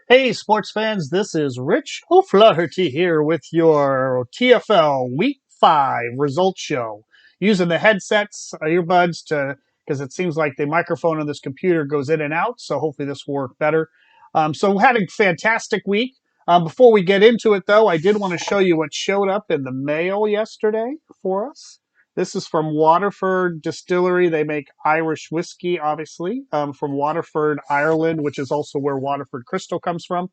Hey, sports fans, this is Rich O'Flaherty here with your TFL Week 5 results show. Using the headsets, earbuds, because it seems like the microphone on this computer goes in and out, so hopefully this will work better. So we had a fantastic week. Before we get into it, though, I did want to show you what showed up in the mail yesterday for us. This is from Waterford Distillery. They make Irish whiskey, obviously, from Waterford, Ireland, which is also where Waterford Crystal comes from.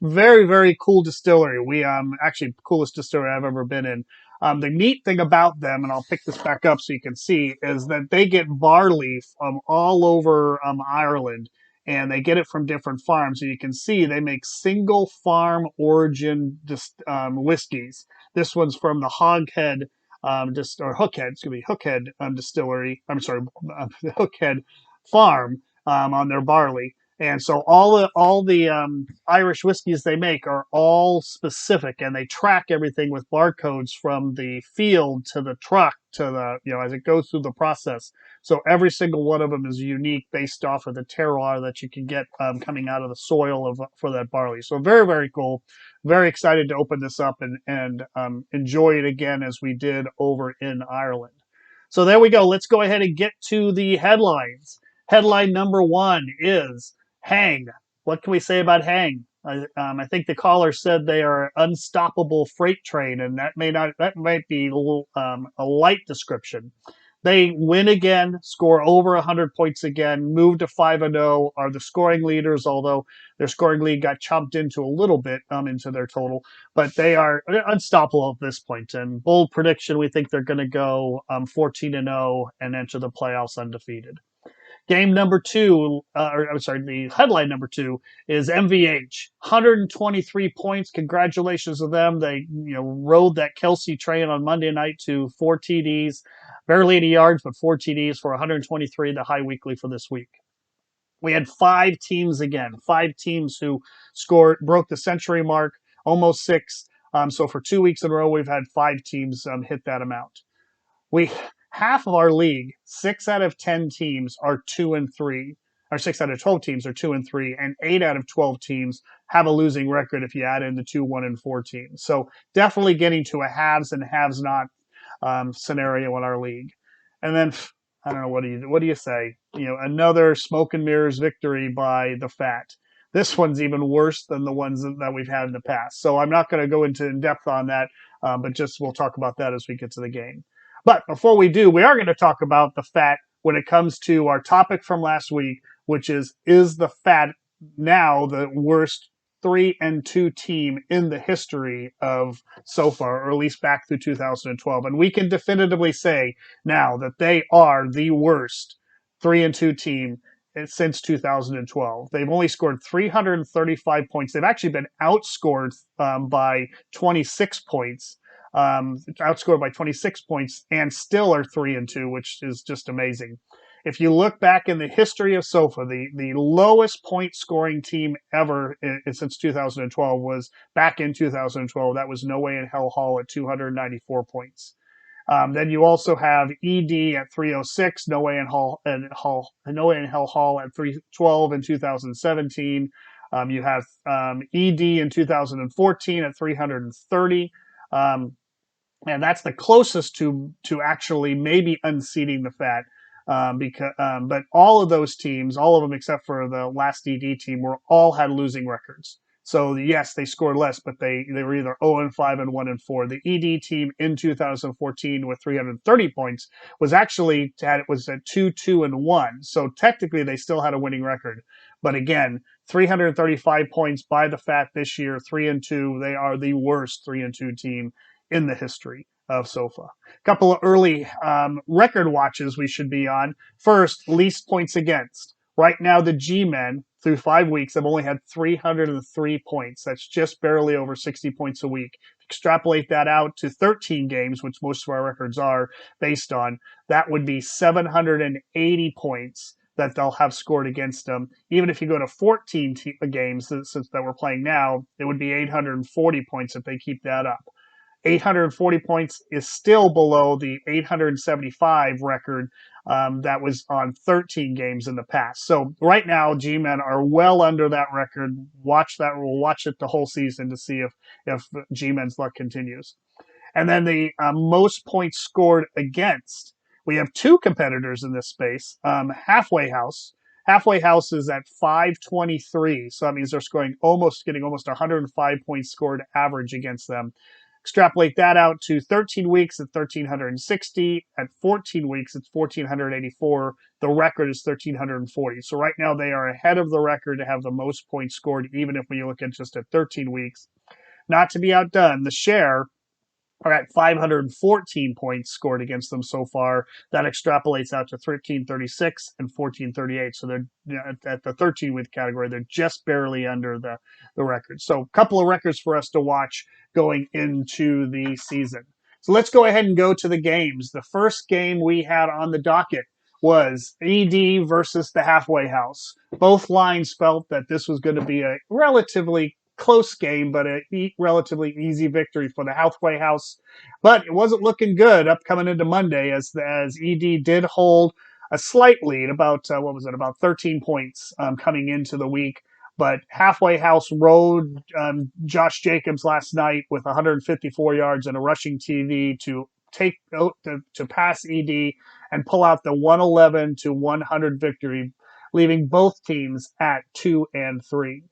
Very, very cool distillery. We actually coolest distillery I've ever been in. The neat thing about them, and I'll pick this back up so you can see, is that they get barley from all over Ireland, and they get it from different farms. And you can see they make single farm origin whiskeys. This one's from the Hoghead, or Hookhead, excuse me, Hookhead distillery. I'm sorry, Hookhead farm on their barley. And so all the Irish whiskeys they make are all specific, and they track everything with barcodes from the field to the truck to the as it goes through the process. So every single one of them is unique based off of the terroir that you can get coming out of the soil for that barley. So very, very cool. Very excited to open this up and enjoy it again as we did over in Ireland. So there we go. Let's go ahead and get to the headlines. Headline number one is Hang. What can we say about Hang? I think the caller said they are an unstoppable freight train, and that might be a light description. They win again, score over 100 points again, move to 5-0, are the scoring leaders, although their scoring lead got chopped into a little bit into their total. But they are unstoppable at this point. And bold prediction, we think they're going to go 14-0 and enter the playoffs undefeated. Game number two, or I'm sorry, the headline number two is MVH, 123 points. Congratulations to them. They rode that Kelsey train on Monday night to 4 TDs, barely any yards, but 4 TDs for 123, the high weekly for this week. We had five teams again, five teams who broke the century mark, almost six. So for 2 weeks in a row, we've had five teams hit that amount. We Half of our league, 6 out of 10 teams are 2-3, or 6 out of 12 teams are 2-3, and 8 out of 12 teams have a losing record if you add in the 2-1-4 teams. So definitely getting to a haves and haves not scenario in our league. And then I don't know, what do you say? Another smoke and mirrors victory by the Fat. This one's even worse than the ones that we've had in the past. So I'm not going to go into in depth on that, but just we'll talk about that as we get to the game. But before we do, we are going to talk about the Fat when it comes to our topic from last week, which is the Fat now the worst 3-2 team in the history of so far, or at least back through 2012. And we can definitively say now that they are the worst 3-2 team since 2012. They've only scored 335 points. They've actually been outscored by 26 points outscored by 26 points, and still are 3-2, which is just amazing. If you look back in the history of SOFA, the lowest point scoring team ever since 2012 was back in 2012. That was No Way in Hell Hall at 294 points. Then you also have ED at 306, No Way in Hell Hall at 312 in 2017. You have ED in 2014 at 330. And that's the closest to actually maybe unseating the Fat. But all of those teams, all of them except for the last ED team, all had losing records. So yes, they scored less, but they were either 0-5 and 1-4. The ED team in 2014 with 330 points was actually at 2-2-1. So technically, they still had a winning record. But again, 335 points by the Fat this year, 3-2. They are the worst 3-2 team in the history of SOFA. A couple of early record watches we should be on. First, least points against. Right now, the G-men, through 5 weeks, have only had 303 points. That's just barely over 60 points a week. Extrapolate that out to 13 games, which most of our records are based on, that would be 780 points that they'll have scored against them. Even if you go to 14 games since that we're playing now, it would be 840 points if they keep that up. 840 points is still below the 875 record that was on 13 games in the past. So right now, G-men are well under that record. Watch that. We'll watch it the whole season to see if G-men's luck continues. And then the most points scored against. We have two competitors in this space. Halfway House. Halfway House is at 523. So that means they're getting almost 105 points scored average against them. Extrapolate that out to 13 weeks at 1,360. At 14 weeks, it's 1,484. The record is 1,340. So right now they are ahead of the record to have the most points scored, even if we look at just at 13 weeks. Not to be outdone, the share are at 514 points scored against them so far. That extrapolates out to 1336 and 1438. So they're at the 13-week category. They're just barely under the record. So a couple of records for us to watch going into the season. So let's go ahead and go to the games. The first game we had on the docket was ED versus the Halfway House. Both lines felt that this was going to be a relatively close game, but a relatively easy victory for the Halfway House. But it wasn't looking good up coming into Monday as ED did hold a slight lead, about about 13 points coming into the week. But Halfway House rode Josh Jacobs last night with 154 yards and a rushing TD to pass ED and pull out the 111 to 100 victory, leaving both teams at 2-3.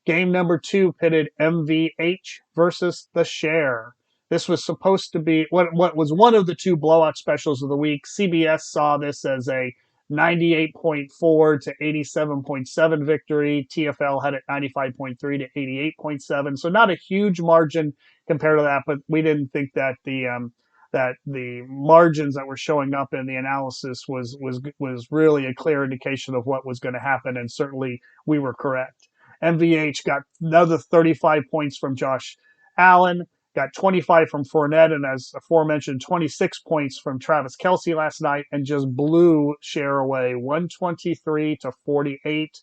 Game number 2 pitted MVH versus the Share. This was supposed to be what was one of the two blowout specials of the week. CBS saw this as a 98.4 to 87.7 victory. TFL had it 95.3 to 88.7. So not a huge margin compared to that, but we didn't think that the margins that were showing up in the analysis was really a clear indication of what was going to happen, and certainly we were correct. MVH got another 35 points from Josh Allen, got 25 from Fournette, and as aforementioned, 26 points from Travis Kelce last night, and just blew Share away 123 to 48.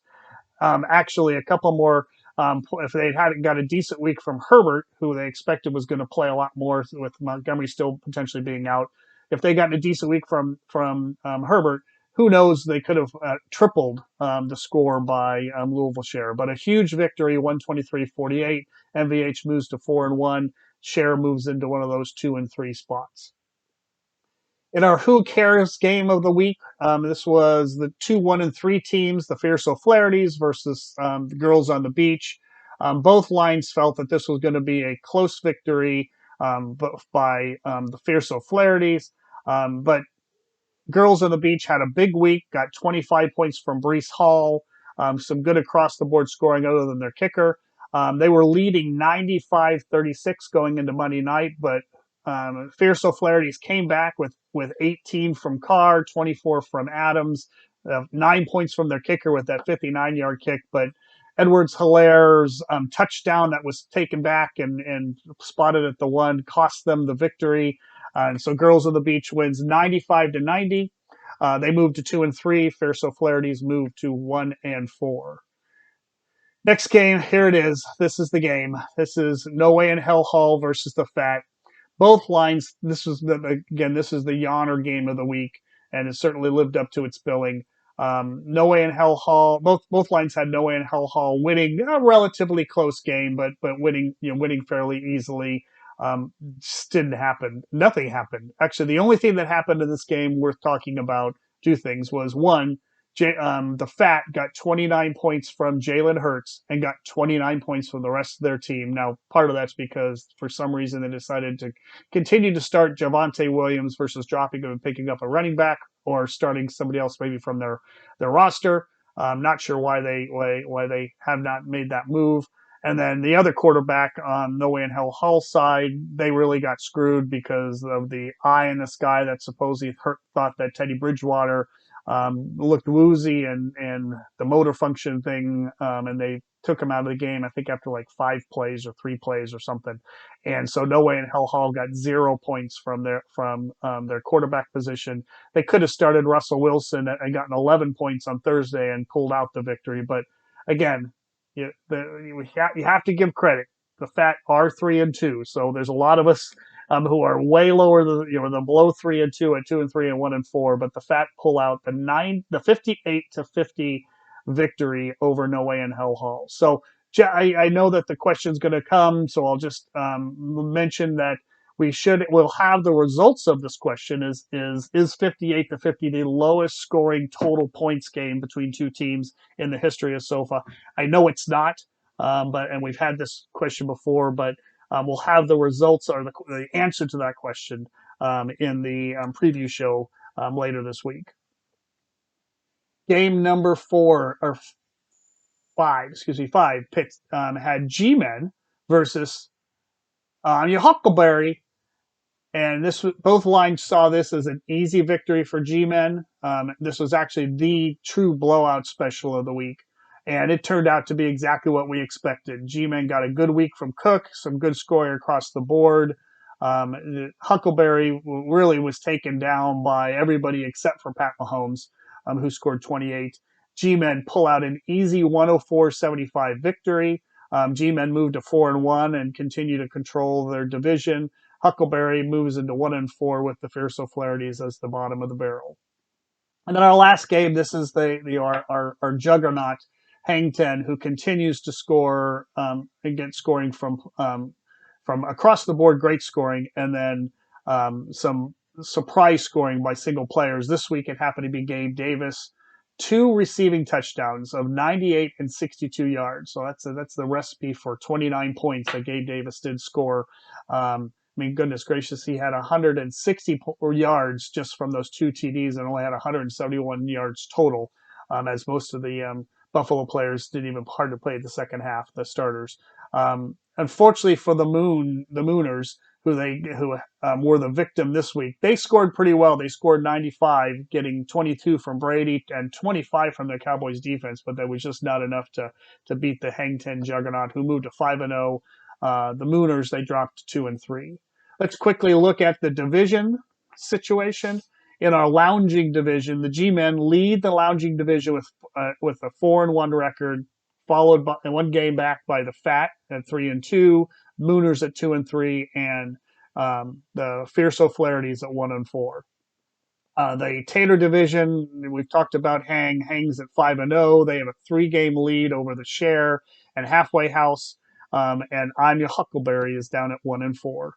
Actually, a couple more. If they hadn't got a decent week from Herbert, who they expected was going to play a lot more with Montgomery still potentially being out, if they got a decent week from Herbert, who knows, they could have tripled the score by Louisville Share. But a huge victory, 123-48. MVH moves to 4-1. Share moves into one of those 2-3 spots. In our Who Cares game of the week, this was the 2-1-3 teams, the Fierce O'Flahertys versus the Girls on the Beach. Both lines felt that this was going to be a close victory by the Fierce O'Flahertys. But Girls on the Beach had a big week, got 25 points from Brees Hall, some good across-the-board scoring other than their kicker. They were leading 95-36 going into Monday night, but Fierce O'Flaherty's came back with 18 from Carr, 24 from Adams, 9 points from their kicker with that 59-yard kick. But Edwards-Hilaire's touchdown that was taken back and spotted at the 1 cost them the victory. And so Girls of the Beach wins 95-90. They moved to 2-3. Fierce O'Flaherty's moved to 1-4. Next game, here it is. This is the game. This is No Way in Hell Hall versus the Fat. Both lines, this is the yawner game of the week, and it certainly lived up to its billing. No Way in Hell Hall. Both lines had No Way in Hell Hall winning a relatively close game, but winning fairly easily. Just didn't happen. Nothing happened. Actually, the only thing that happened in this game worth talking about, two things, was one, the Fat got 29 points from Jalen Hurts and got 29 points from the rest of their team. Now, part of that's because for some reason they decided to continue to start Javonte Williams versus dropping him and picking up a running back or starting somebody else maybe from their roster. I'm not sure why they have not made that move. And then the other quarterback on No Way in Hell Hall side, they really got screwed because of the eye in the sky that supposedly thought that Teddy Bridgewater looked woozy and the motor function thing, and they took him out of the game, I think after like 5 plays or 3 plays or something. And so No Way in Hell Hall got 0 points from their quarterback position. They could have started Russell Wilson and gotten 11 points on Thursday and pulled out the victory. But again, you have to give credit. The Fat are 3-2, so there's a lot of us who are way lower than the below 3-2 at 2-3 and 1-4. But the Fat pull out the 58-50 victory over No Way in Hell Hall. So I know that the question's going to come, so I'll just mention that we'll have the results of this question. Is 58-50 the lowest scoring total points game between two teams in the history of SOFA? I know it's not, and we've had this question before, but we'll have the results or the answer to that question in the preview show later this week. Game number 5 picked had G-Men versus your Huckleberry, and both lines saw this as an easy victory for G-Men. This was actually the true blowout special of the week, and it turned out to be exactly what we expected. G-Men got a good week from Cook, some good scoring across the board. Huckleberry really was taken down by everybody except for Pat Mahomes, who scored 28. G-Men pull out an easy 104-75 victory. G-Men moved to 4-1 and continue to control their division. Huckleberry moves into 1-4 with the Fierce O'Flaherty's as the bottom of the barrel. And then our last game, this is our juggernaut Hang Ten, who continues to score and get scoring from across the board, great scoring, and then some surprise scoring by single players. This week it happened to be Gabe Davis, 2 receiving touchdowns of 98 and 62 yards. So that's the recipe for 29 points that Gabe Davis did score. I mean, goodness gracious, he had 160 yards just from those 2 TDs and only had 171 yards total, as most of the Buffalo players didn't even hardly play the second half, the starters. Unfortunately for the Mooners, who were the victim this week, they scored pretty well. They scored 95, getting 22 from Brady and 25 from the Cowboys defense, but that was just not enough to beat the Hang Ten juggernaut, who moved to 5-0. The Mooners, they dropped to 2-3. Let's quickly look at the division situation. In our lounging division, the G-Men lead the lounging division with a 4-1 record, followed by one game back by the Fat at 3-2, Mooners at 2-3, and the Fierce O'Flaherty's at 1-4. The Tater division, we've talked about Hang's at 5-0. They have a 3-game lead over the Share and Halfway House, and Anya Huckleberry is down at 1-4.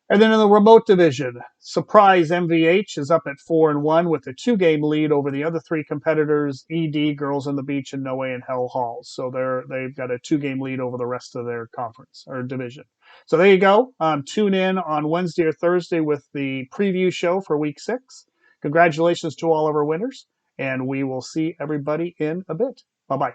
And then in the remote division, surprise MVH is up at 4-1 with a 2-game lead over the other 3 competitors, ED, Girls on the Beach, and No Way in Hell Halls. So they've got a 2-game lead over the rest of their conference or division. So there you go. Tune in on Wednesday or Thursday with the preview show for Week 6. Congratulations to all of our winners, and we will see everybody in a bit. Bye-bye.